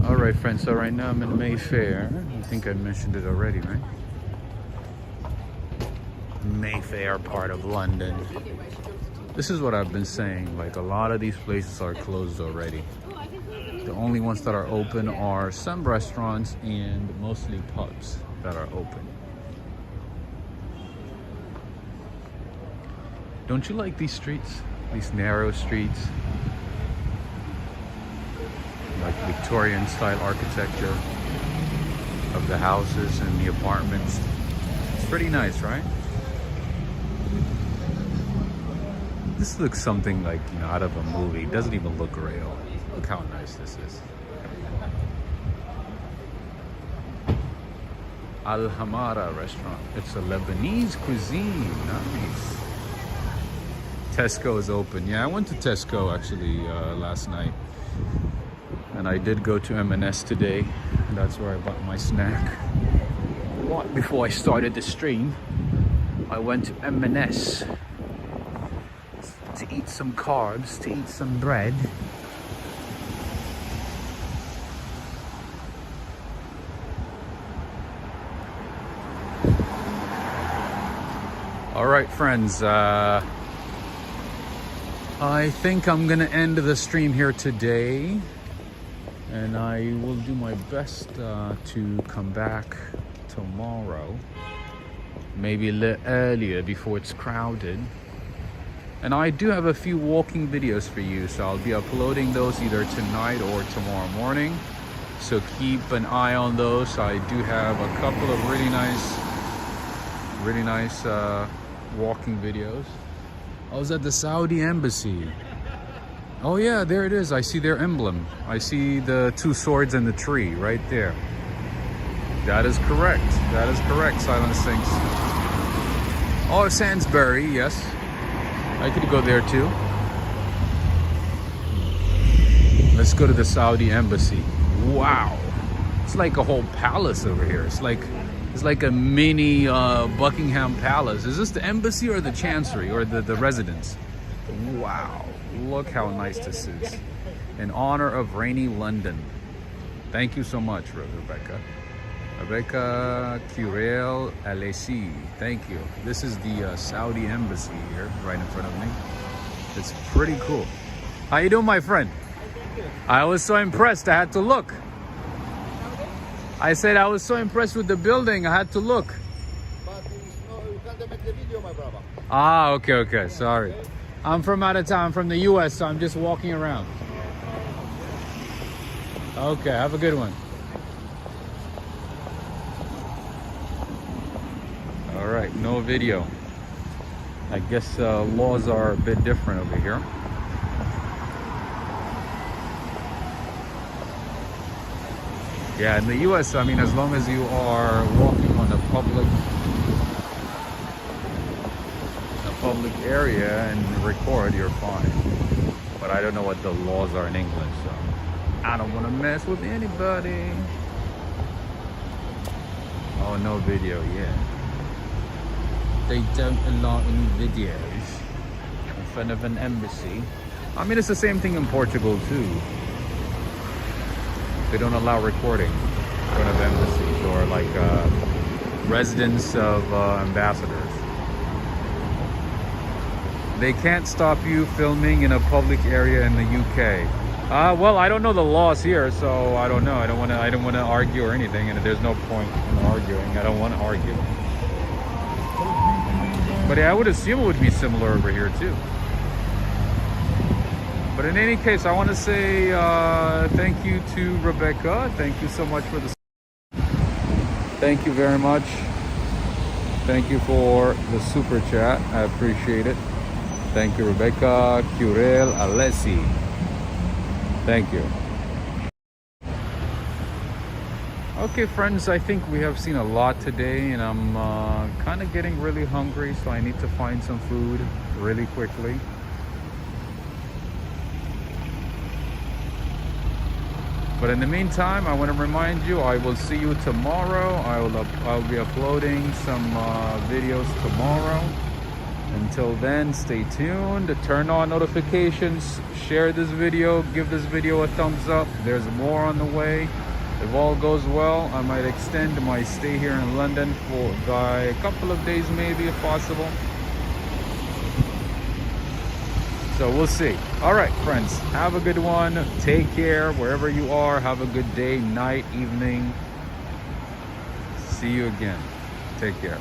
All right, friends, so right now I'm in Mayfair. I think I mentioned it already, right? Mayfair part of London. This is what I've been saying, like a lot of these places are closed already. The only ones that are open are some restaurants and mostly pubs that are open. Don't you like these streets? These narrow streets? Like Victorian style architecture of the houses and the apartments. It's pretty nice, right? This looks something like, you know, out of a movie. It doesn't even look real. Look how nice this is. Al Hamara restaurant. It's a Lebanese cuisine. Nice. Tesco is open. Yeah, I went to Tesco actually last night. And I did go to M&S today. And that's where I bought my snack. Before I started the stream, I went to M&S to eat some carbs, to eat some bread. All right, friends, I think I'm gonna end the stream here today, and I will do my best to come back tomorrow, maybe a little earlier before it's crowded. And I do have a few walking videos for you, so I'll be uploading those either tonight or tomorrow morning. So keep an eye on those. I do have a couple of really nice walking videos. I was at the Saudi embassy. Oh yeah, there it is. I see their emblem. I see the two swords and the tree right there. That is correct. That is correct, Silent Sinks. Oh, Sainsbury, yes. I could go there too. Let's go to the Saudi embassy. Wow, it's like a whole palace over here. It's like a mini Buckingham Palace. Is this the embassy or the chancery or the residence? Wow, look how nice this is. In honor of rainy London. Thank you so much, Rebecca. Rebecca Curel Alessi, thank you. This is the Saudi embassy here, right in front of me. It's pretty cool. How you doing, my friend? I was so impressed, I had to look. I said I was so impressed with the building, I had to look. But you can't make the video, my brother. Ah, okay, sorry. I'm from out of town, I'm from the US, so I'm just walking around. Okay, have a good one. All right, no video. I guess laws are a bit different over here. Yeah, in the US, I mean, as long as you are walking on a public area and record, you're fine. But I don't know what the laws are in England, so I don't want to mess with anybody. Oh, no video, yeah. they don't allow any videos in front of an embassy. I mean, it's the same thing in Portugal too. They don't allow recording in front of embassies or like residence of ambassadors. They can't stop you filming in a public area in the UK. Well, I don't know the laws here, so I don't know. I don't want to argue or anything, and there's no point in arguing. I don't want to argue. But yeah, I would assume it would be similar over here too. But in any case, I want to say thank you to Rebecca. Thank you so much for the. Thank you very much. Thank you for the super chat. I appreciate it. Thank you, Rebecca, Curel, Alessi. Thank you. Okay, friends, I think we have seen a lot today, and I'm kind of getting really hungry, so I need to find some food really quickly. But in the meantime, I want to remind you, I will see you tomorrow. I'll be uploading some videos tomorrow. Until then, stay tuned, turn on notifications, share this video, give this video a thumbs up. There's more on the way. If all goes well, I might extend my stay here in London by a couple of days, maybe, if possible. So we'll see. All right, friends, have a good one. Take care wherever you are. Have a good day, night, evening. See you again. Take care.